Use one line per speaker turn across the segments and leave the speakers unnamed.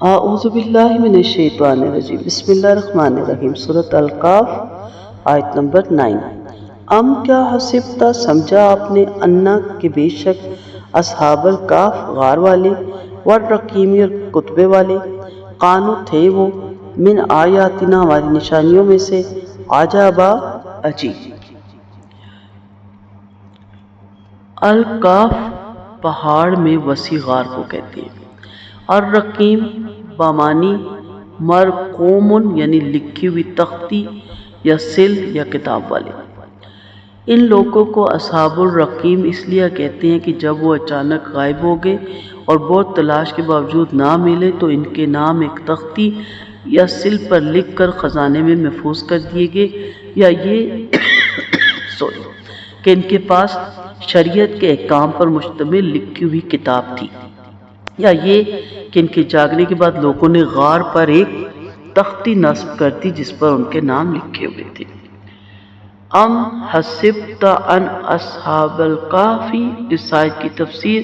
اعوذ باللہ من الشیطان الرجیم، بسم اللہ الرحمن الرحیم۔ سورۃ القاف، آیت نمبر 9۔ ام کیا حسبتا، سمجھا آپ نے، انا کہ بے شک، اصحاب الکاف غار والے، والرقیم اور کتبے والے، قانو تھے وہ، من آیاتنا ہماری نشانیوں میں سے، عجبا عجیب۔ الکاف پہاڑ میں وسیع غار کو کہتے ہیں۔ الرقیم بامانی مرقوم یعنی لکھی ہوئی تختی یا سل یا کتاب والے۔ ان لوگوں کو اصحاب الرقیم اس لیے کہتے ہیں کہ جب وہ اچانک غائب ہو گئے اور بہت تلاش کے باوجود نہ ملے تو ان کے نام ایک تختی یا سل پر لکھ کر خزانے میں محفوظ کر دیے گئے، یا یہ کہ ان کے پاس شریعت کے احکام پر مشتمل لکھی ہوئی کتاب تھی، یا یہ کہ ان کے جاگنے کے بعد لوگوں نے غار پر ایک تختی نصب کر دی جس پر ان کے نام لکھے ہوئے تھے۔ ام حسبت ان اصحاب الکافی، اس آیت کی تفسیر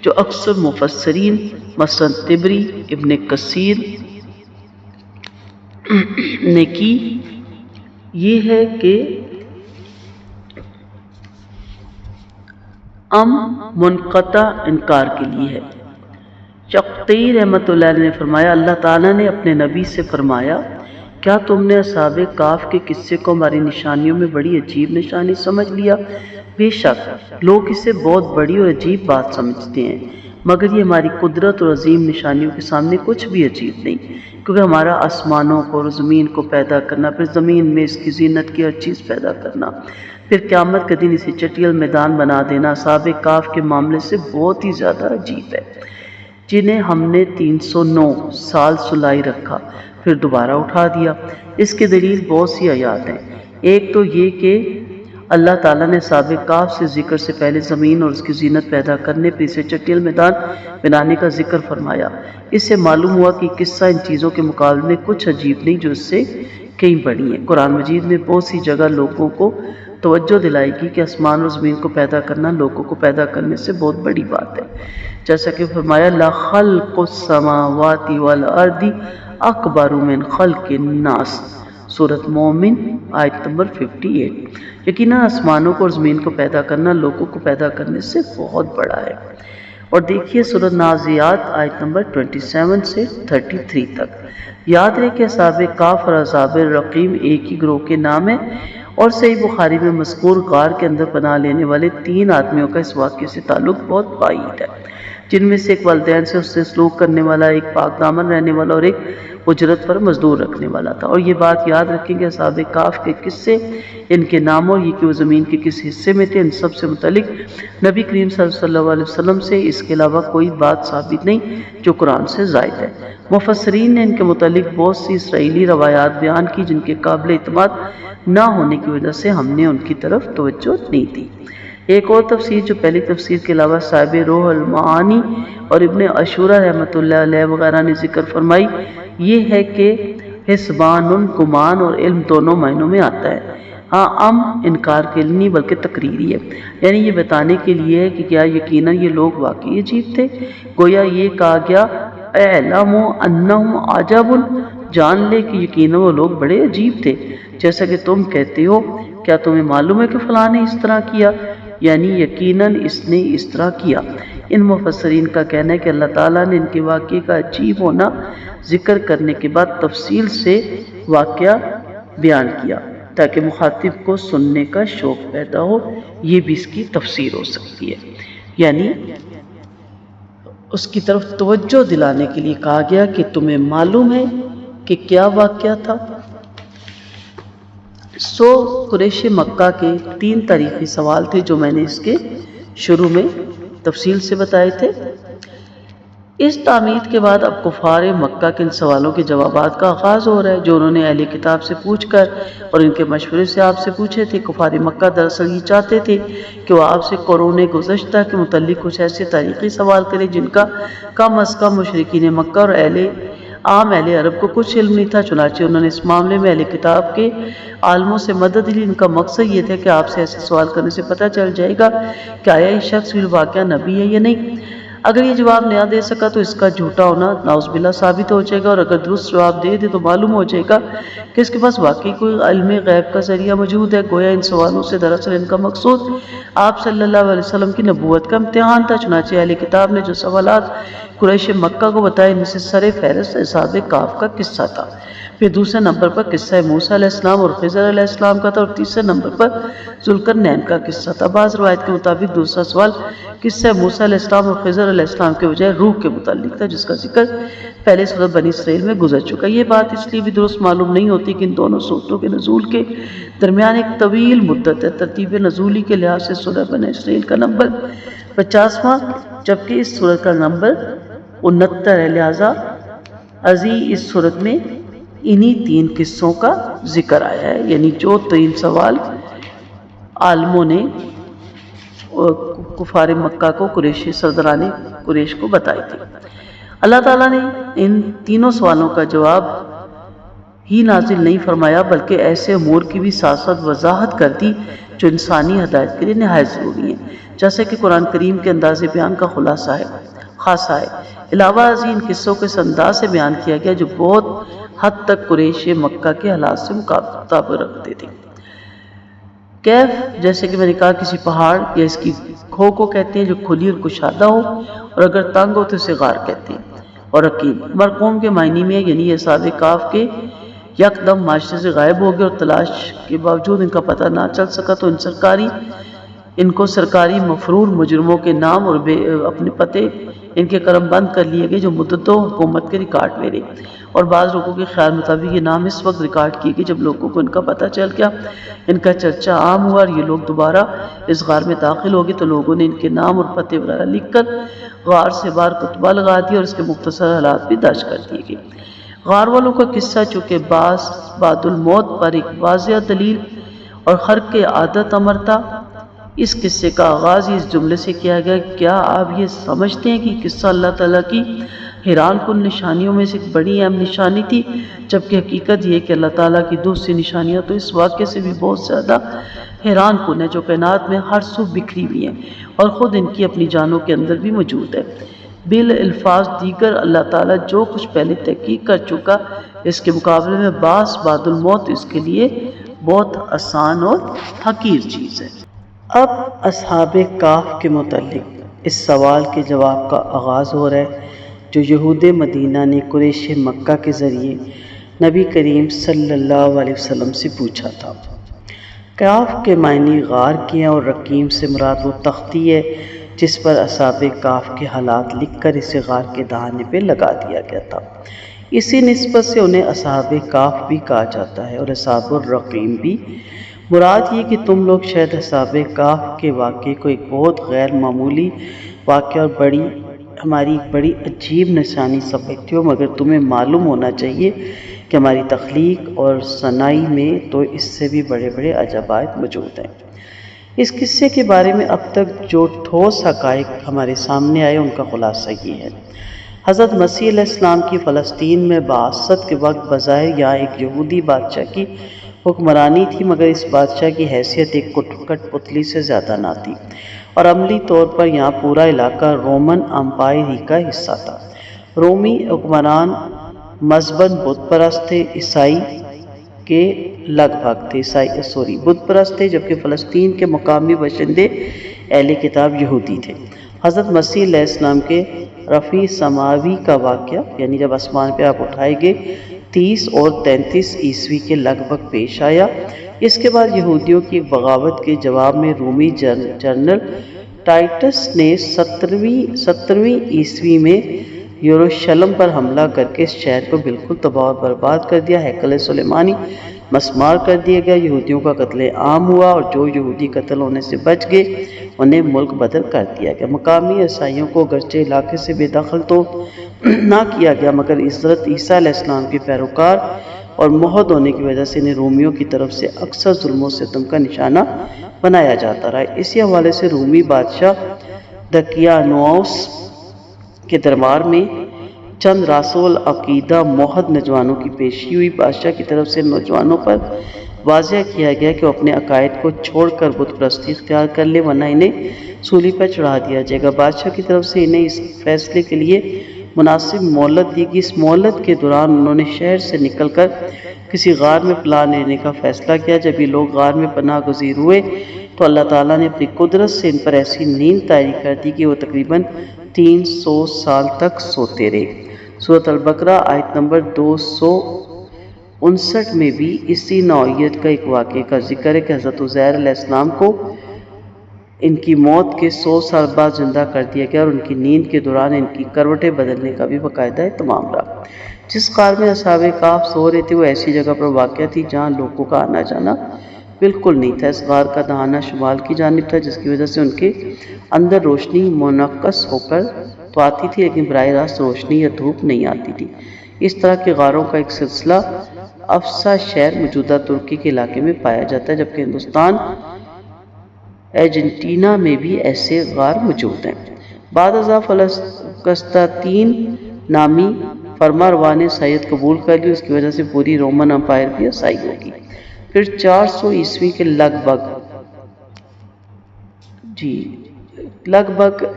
جو اکثر مفسرین مثلاً طبری، ابن کثیر نے کی، یہ ہے کہ ام منقطع انکار کے لیے ہے۔ شقطی رحمۃ اللہ علیہ نے فرمایا، اللہ تعالیٰ نے اپنے نبی سے فرمایا، کیا تم نے اصحاب کاف کے قصے کو ہماری نشانیوں میں بڑی عجیب نشانی سمجھ لیا؟ بے شک لوگ اسے بہت بڑی اور عجیب بات سمجھتے ہیں، مگر یہ ہماری قدرت اور عظیم نشانیوں کے سامنے کچھ بھی عجیب نہیں، کیونکہ ہمارا آسمانوں کو اور زمین کو پیدا کرنا، پھر زمین میں اس کی زینت کی ہر چیز پیدا کرنا، پھر قیامت کے دن اسے چٹیل میدان بنا دینا، اصحاب کاف کے معاملے سے بہت ہی زیادہ عجیب ہے، جنہیں ہم نے 309 سال سلائی رکھا پھر دوبارہ اٹھا دیا۔ اس کی دلیل بہت سی آیات ہیں۔ ایک تو یہ کہ اللہ تعالیٰ نے اصحاب کاف سے ذکر سے پہلے زمین اور اس کی زینت پیدا کرنے پہ اسے چٹیل میدان بنانے کا ذکر فرمایا۔ اس سے معلوم ہوا کہ قصہ ان چیزوں کے مقابلے میں کچھ عجیب نہیں جو اس سے کئی بڑی ہیں۔ قرآن مجید میں بہت سی جگہ لوگوں کو توجہ دلائے گی کہ آسمان اور زمین کو پیدا کرنا لوگوں کو پیدا کرنے سے بہت بڑی بات ہے، جیسا کہ فرمایا لَخَلْقُ السَّمَاوَاتِ وَالْأَرْضِ أَكْبَرُ مِنْ خَلْقِ النَّاسِ، سورۃ مومن آیت نمبر 58۔ یقیناً آسمانوں کو اور زمین کو پیدا کرنا لوگوں کو پیدا کرنے سے بہت بڑا ہے۔ اور دیکھیے سورۃ نازعات آیت نمبر 27 سے 33 تک۔ یاد رہے کہ اصحاب کاف اور اصحاب الرقیم ایک ہی گروہ کے نام ہیں، اور صحیح بخاری میں مذکور غار کے اندر پناہ لینے والے 3 آدمیوں کا اس واقعے سے تعلق بہت بعید ہے، جن میں سے ایک والدین سے اس سے سلوک کرنے والا، ایک پاک دامن رہنے والا اور ایک اجرت پر مزدور رکھنے والا تھا۔ اور یہ بات یاد رکھیں کہ اصحاب کاف کے قصے، ان کے ناموں، یہ کہ وہ زمین کے کس حصے میں تھے، ان سب سے متعلق نبی کریم صلی اللہ علیہ وسلم سے اس کے علاوہ کوئی بات ثابت نہیں جو قرآن سے زائد ہے۔ مفسرین نے ان کے متعلق بہت سی اسرائیلی روایات بیان کی جن کے قابل اعتماد نہ ہونے کی وجہ سے ہم نے ان کی طرف توجہ نہیں دی۔ ایک اور تفسیر جو پہلی تفسیر کے علاوہ صاحب روح المعانی اور ابن عاشور رحمۃ اللہ علیہ وغیرہ نے ذکر فرمائی، یہ ہے کہ حسبان گمان اور علم دونوں معنوں میں آتا ہے۔ ہاں ام انکار کے لیے نہیں بلکہ تقریری ہے، یعنی یہ بتانے کے لیے ہے کہ کیا یقیناً یہ لوگ واقعی عجیب تھے، گویا یہ کہا گیا اعلموا انہم عجب، جان لے کہ یقیناً وہ لوگ بڑے عجیب تھے، جیسا کہ تم کہتے ہو، کیا تمہیں معلوم ہے کہ فلاں نے اس طرح کیا، یعنی یقیناً اس نے اس طرح کیا۔ ان مفسرین کا کہنا ہے کہ اللہ تعالیٰ نے ان کے واقعے کا عجیب ہونا ذکر کرنے کے بعد تفصیل سے واقعہ بیان کیا تاکہ مخاطب کو سننے کا شوق پیدا ہو، یہ بھی اس کی تفسیر ہو سکتی ہے، یعنی اس کی طرف توجہ دلانے کے لیے کہا گیا کہ تمہیں معلوم ہے کہ کیا واقعہ تھا۔ قریش مکہ کے 3 تاریخی سوال تھے جو میں نے اس کے شروع میں تفصیل سے بتائے تھے۔ اس تعمید کے بعد اب کفار مکہ کے ان سوالوں کے جوابات کا آغاز ہو رہا ہے جو انہوں نے اہل کتاب سے پوچھ کر اور ان کے مشورے سے آپ سے پوچھے تھے۔ کفار مکہ دراصل یہ چاہتے تھے کہ وہ آپ سے قرون گزشتہ کے متعلق کچھ ایسے تاریخی سوال کریں جن کا کم از کم مشرکین مکہ اور عام اہل عرب کو کچھ علم نہیں تھا، چنانچہ انہوں نے اس معاملے میں اہل کتاب کے عالموں سے مدد لی۔ ان کا مقصد یہ تھا کہ آپ سے ایسے سوال کرنے سے پتہ چل جائے گا کہ آیا یہ شخص بھی واقعہ نبی ہے یا نہیں۔ اگر یہ جواب نہ دے سکا تو اس کا جھوٹا ہونا نعوذ باللہ ثابت ہو جائے گا، اور اگر درست جواب دے تو معلوم ہو جائے گا کہ اس کے پاس واقعی کوئی علم غیب کا ذریعہ موجود ہے۔ گویا ان سوالوں سے دراصل ان کا مقصود آپ صلی اللہ علیہ وسلم کی نبوت کا امتحان تھا۔ چنانچہ اہل کتاب نے جو سوالات قریش مکہ کو بتائے، ان میں سے سر فہرست اصحاب کہف کا قصہ تھا، پھر دوسرے نمبر پر قصہ موسیٰ علیہ السلام اور خضر علیہ السلام کا تھا، اور تیسرے نمبر پر ذوالقرنین کا قصہ تھا۔ بعض روایت کے مطابق دوسرا سوال قصہ موسیٰ علیہ السلام اور خضر علیہ السلام کے بجائے روح کے متعلق تھا، جس کا ذکر پہلے سورۃ بنی اسرائیل میں گزر چکا۔ یہ بات اس لیے بھی درست معلوم نہیں ہوتی کہ ان دونوں سورتوں کے نزول کے درمیان ایک طویل مدت ہے۔ ترتیب نزولی کے لحاظ سے سورۃ بنی اسرائیل کا نمبر 50واں جبکہ اس سورت کا نمبر 69 ہے، لہذا ازی اس سورت میں انہی 3 قصوں کا ذکر آیا ہے، یعنی جو 3 سوال عالموں نے کفار مکہ کو سرداران قریش کو بتائی تھی۔ اللہ تعالیٰ نے ان تینوں سوالوں کا جواب ہی نازل نہیں فرمایا بلکہ ایسے امور کی بھی ساتھ ساتھ وضاحت کر دی جو انسانی ہدایت کے لیے نہایت ضروری ہیں، جیسے کہ قرآن کریم کے انداز بیان کا خاصہ ہے۔ علاوہ ازیں ان قصوں کے اس انداز سے بیان کیا گیا جو بہت حد تک قریش مکہ کے حالات سے مطابقت رکھتے تھے۔ کیف جیسے کہ میں نے کہا کسی پہاڑ یا اس کی کھو کو کہتے ہیں جو کھلی اور کشادہ ہو، اور اگر تنگ ہو تو اسے غار کہتے ہیں۔ اور رقیم مرقوم کے معنی میں یعنی اصحاب کہف کے یکدم معاشرے سے غائب ہو گئے اور تلاش کے باوجود ان کا پتہ نہ چل سکا تو ان کو سرکاری مفرور مجرموں کے نام اور اپنے پتے ان کے کرم بند کر لیے گئے جو مدتوں حکومت کے ریکارڈ میں رہے، اور بعض لوگوں کے خیال مطابق یہ نام اس وقت ریکارڈ کیے گئے جب لوگوں کو ان کا پتہ چل گیا، ان کا چرچا عام ہوا اور یہ لوگ دوبارہ اس غار میں داخل ہو گئے تو لوگوں نے ان کے نام اور پتے وغیرہ لکھ کر غار سے باہر کتبہ لگا دیا اور اس کے مختصر حالات بھی درج کر دیے گئے۔ غار والوں کا قصہ چونکہ بعد الموت پر ایک واضح دلیل اور خرق عادت امر تھا، اس قصے کا آغاز اس جملے سے کیا گیا، کیا آپ یہ سمجھتے ہیں کہ قصہ اللہ تعالیٰ کی حیران کن نشانیوں میں سے ایک بڑی اہم نشانی تھی، جبکہ حقیقت یہ کہ اللہ تعالیٰ کی دوسری نشانیاں تو اس واقعے سے بھی بہت زیادہ حیران کن ہے جو کائنات میں ہر سو بکھری ہوئی ہیں اور خود ان کی اپنی جانوں کے اندر بھی موجود ہے۔ بالالفاظ دیگر اللہ تعالیٰ جو کچھ پہلے تحقیق کر چکا اس کے مقابلے میں بعد الموت اس کے لیے بہت آسان اور حقیر چیز ہے۔ اب اصحاب کہف کے متعلق اس سوال کے جواب کا آغاز ہو رہا ہے جو یہود مدینہ نے قریش مکہ کے ذریعے نبی کریم صلی اللہ علیہ وسلم سے پوچھا تھا۔ کہف کے معنی غار کی ہیں اور رقیم سے مراد وہ تختی ہے جس پر اصحاب کہف کے حالات لکھ کر اسے غار کے دہانے پہ لگا دیا گیا تھا۔ اسی نسبت سے انہیں اصحاب کہف بھی کہا جاتا ہے اور اصحاب الرقیم بھی۔ مراد یہ کہ تم لوگ شاید اصحاب کہف کے واقعے کو ایک بہت غیر معمولی واقعہ اور ہماری ایک بڑی عجیب نشانی سمجھتے ہو، مگر تمہیں معلوم ہونا چاہیے کہ ہماری تخلیق اور صنائی میں تو اس سے بھی بڑے بڑے عجائب موجود ہیں۔ اس قصے کے بارے میں اب تک جو ٹھوس حقائق ہمارے سامنے آئے ان کا خلاصہ یہ ہے۔ حضرت مسیح علیہ السلام کی فلسطین میں بعثت کے وقت بظاہر یہاں ایک یہودی بادشاہ کی حکمرانی تھی، مگر اس بادشاہ کی حیثیت ایک کٹ پتلی سے زیادہ نہ تھی، اور عملی طور پر یہاں پورا علاقہ رومن امپائر ہی کا حصہ تھا۔ رومی حکمران مذہباً بت پرست تھے، عیسائی کے لگ بھگ تھے بت پرست تھے، جبکہ فلسطین کے مقامی باشندے اہل کتاب یہودی تھے۔ حضرت مسیح علیہ السلام کے رفیع سماوی کا واقعہ یعنی جب آسمان پہ آپ اٹھائے گئے 30 اور 33 عیسوی کے لگ بھگ پیش آیا۔ اس کے بعد یہودیوں کی بغاوت کے جواب میں رومی جنرل ٹائٹس نے 17ویں عیسوی میں یروشلم پر حملہ کر کے اس شہر کو بالکل تباہ و برباد کر دیا۔ ہیکل سلیمانی مسمار کر دیا گیا، یہودیوں کا قتل عام ہوا اور جو یہودی قتل ہونے سے بچ گئے انہیں ملک بدر کر دیا گیا۔ مقامی عیسائیوں کو اگرچہ علاقے سے بے دخل تو نہ کیا گیا، مگر حضرت عیسیٰ علیہ السلام کے پیروکار اور موحد ہونے کی وجہ سے انہیں رومیوں کی طرف سے اکثر ظلم و ستم کا نشانہ بنایا جاتا رہا۔ اسی حوالے سے رومی بادشاہ دقیانوس کے دربار میں چند راسخ العقیدہ موحد نوجوانوں کی پیشی ہوئی۔ بادشاہ کی طرف سے نوجوانوں پر واضح کیا گیا کہ وہ اپنے عقائد کو چھوڑ کر بت پرستی اختیار کر لے ورنہ انہیں سولی پر چڑھا دیا جائے گا۔ بادشاہ کی طرف سے انہیں اس فیصلے کے لیے مناسب مہلت دی گئی۔ اس مہلت کے دوران انہوں نے شہر سے نکل کر کسی غار میں پناہ لینے کا فیصلہ کیا۔ جب یہ لوگ غار میں پناہ گزیر ہوئے تو اللہ تعالیٰ نے اپنی قدرت سے ان پر ایسی نیند طاری کر دی کہ وہ تقریباً 300 سال تک سوتے رہے۔ سورۃ البقرہ آیت نمبر 259 میں بھی اسی نوعیت کا ایک واقعے کا ذکر ہے کہ حضرت عزیر علیہ السلام کو ان کی موت کے 100 سال بعد زندہ کر دیا گیا اور ان کی نیند کے دوران ان کی کروٹیں بدلنے کا بھی باقاعدہ اہتمام رہا۔ جس غار میں اصحاب کہف سو رہے تھے وہ ایسی جگہ پر واقع تھی جہاں لوگوں کا آنا جانا بالکل نہیں تھا۔ اس غار کا دہانہ شمال کی جانب تھا جس کی وجہ سے ان کے اندر روشنی منعکس ہو کر تو آتی تھی لیکن براہ راست روشنی یا دھوپ نہیں آتی تھی۔ اس طرح کے غاروں کا ایک سلسلہ افسا شہر موجودہ ترکی کے علاقے میں پایا جاتا ہے، جبکہ ہندوستان ارجنٹینا میں بھی ایسے غار موجود ہیں۔ بعد ازاں قسطنطین نامی فرما روا نے عیسائیت قبول کر لی، اس کی وجہ سے پوری رومن امپائر بھی عیسائی ہوگی۔ پھر 400 عیسوی کے لگ بھگ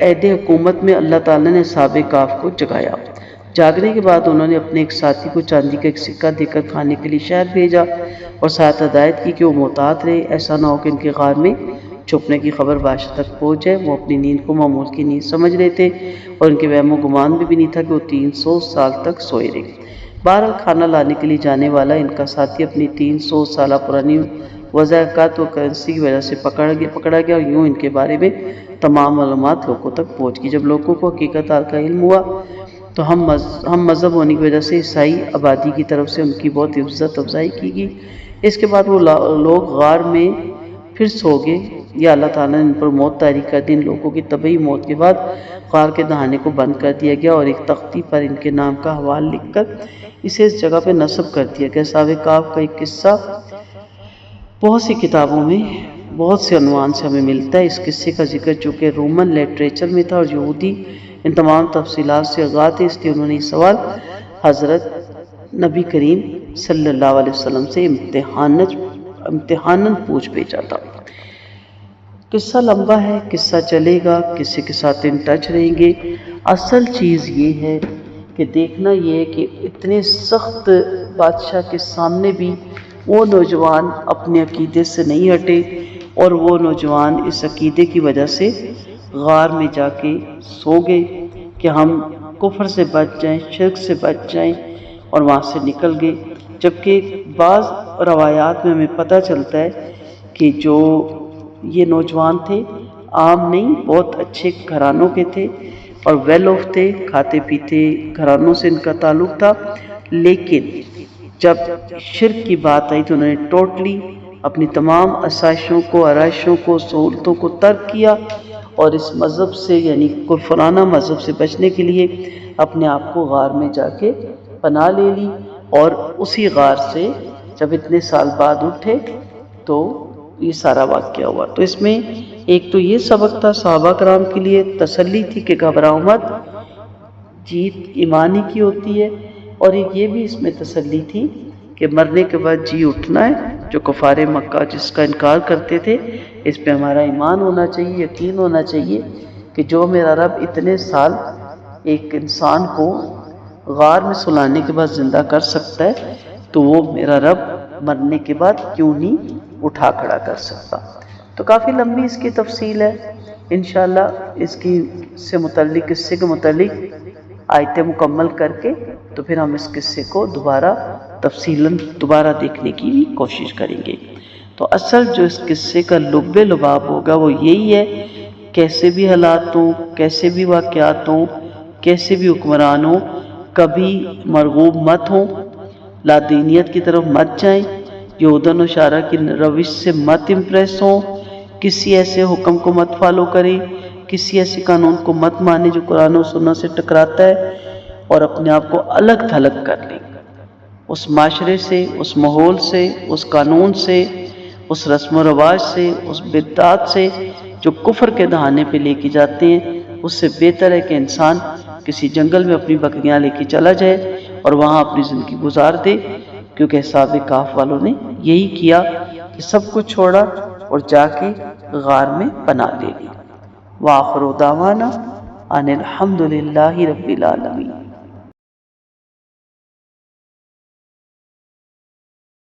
عہد حکومت میں اللہ تعالیٰ نے اصحاب کہف کو جگایا۔ جاگنے کے بعد انہوں نے اپنے ایک ساتھی کو چاندی کا ایک سکہ دے کر کھانے کے لیے شہر بھیجا اور ساتھ ہدایت کی کہ وہ محتاط رہے، ایسا نہ ہو کہ ان کے غار میں چھپنے کی خبر بادشاہ تک پہنچ جائے۔ وہ اپنی نیند کو معمول کی نیند سمجھ رہے تھے اور ان کے وہم و گمان میں بھی نہیں تھا کہ وہ 300 سال تک سوئے رہے۔ بہرحال کھانا لانے کے لیے جانے والا ان کا ساتھی اپنی 300 سالہ پرانی وضاحت و کرنسی کی وجہ سے پکڑا گیا اور یوں ان کے بارے میں تمام معلومات لوگوں تک پہنچ گئی۔ جب لوگوں کو حقیقت حال کا علم ہوا تو ہم مذہب ہونے کی وجہ سے عیسائی آبادی کی طرف سے ان کی بہت عزت افزائی کی گئی۔ اس کے بعد وہ لوگ غار میں پھر سو گئے یا اللہ تعالیٰ نے ان پر موت طاری کر دی۔ ان لوگوں کی طبعی موت کے بعد غار کے دہانے کو بند کر دیا گیا اور ایک تختی پر ان کے نام کا حوالہ لکھ کر اسے اس جگہ پہ نصب کر دیا گیا۔ اصحاب کہف کا ایک قصہ بہت سی کتابوں میں بہت سے عنوان سے ہمیں ملتا ہے۔ اس قصے کا ذکر چونکہ رومن لٹریچر میں تھا اور یہودی ان تمام تفصیلات سے آگاہ تھے، اس لیے انہوں نے یہ سوال حضرت نبی کریم صلی اللہ علیہ وسلم سے امتحاناً پوچھ بھیجا تھا۔ قصہ لمبا ہے، قصہ چلے گا، قصے کے ساتھ ان ٹچ رہیں گے۔ اصل چیز یہ ہے کہ دیکھنا یہ ہے کہ اتنے سخت بادشاہ کے سامنے بھی وہ نوجوان اپنے عقیدے سے نہیں ہٹے اور وہ نوجوان اس عقیدے کی وجہ سے غار میں جا کے سو گئے کہ ہم کفر سے بچ جائیں، شرک سے بچ جائیں، اور وہاں سے نکل گئے۔ جبکہ بعض روایات میں ہمیں پتہ چلتا ہے کہ جو یہ نوجوان تھے عام نہیں، بہت اچھے گھرانوں کے تھے اور ویل آف تھے، کھاتے پیتے گھرانوں سے ان کا تعلق تھا، لیکن جب شرک کی بات آئی تو انہوں نے ٹوٹلی اپنی تمام آسائشوں کو، آرائشوں کو، سہولتوں کو ترک کیا اور اس مذہب سے یعنی کفرانہ مذہب سے بچنے کے لیے اپنے آپ کو غار میں جا کے پناہ لے لی، اور اسی غار سے جب اتنے سال بعد اٹھے تو یہ سارا واقعہ ہوا۔ تو اس میں ایک تو یہ سبق تھا صحابہ کرام کے لیے، تسلی تھی کہ گھبراؤ مت، جیت ایمان ہی کی ہوتی ہے، اور ایک یہ بھی اس میں تسلی تھی کہ مرنے کے بعد جی اٹھنا ہے۔ جو کفار مکہ جس کا انکار کرتے تھے، اس پہ ہمارا ایمان ہونا چاہیے، یقین ہونا چاہیے کہ جو میرا رب اتنے سال ایک انسان کو غار میں سلانے کے بعد زندہ کر سکتا ہے تو وہ میرا رب مرنے کے بعد کیوں نہیں اٹھا کھڑا کر سکتا۔ تو کافی لمبی اس کی تفصیل ہے، انشاءاللہ اس کے قصے کے متعلق آیتیں مکمل کر کے تو پھر ہم اس قصے کو تفصیلاً دوبارہ دیکھنے کی بھی کوشش کریں گے۔ تو اصل جو اس قصے کا لب لباب ہوگا وہ یہی ہے، کیسے بھی حالات ہوں، کیسے بھی واقعات ہوں، کیسے بھی حکمران ہوں، کبھی مرغوب مت ہوں، لادینیت کی طرف مت جائیں، یہودن و شارع کی روش سے مت امپریس ہوں، کسی ایسے حکم کو مت فالو کریں، کسی ایسے قانون کو مت مانیں جو قرآن و سنت سے ٹکراتا ہے، اور اپنے آپ کو الگ تھلگ کر لیں اس معاشرے سے، اس ماحول سے، اس قانون سے، اس رسم و رواج سے، اس بدعات سے جو کفر کے دہانے پہ لے کے جاتے ہیں۔ اس سے بہتر ہے کہ انسان کسی جنگل میں اپنی بکریاں لے کے چلا جائے اور وہاں اپنی زندگی گزار دے، کیونکہ اصحاب کہف والوں نے یہی کیا کہ سب کچھ چھوڑا اور جا کے غار میں پناہ لے لی۔ وآخر دعوانا ان الحمد للہ رب العالمین۔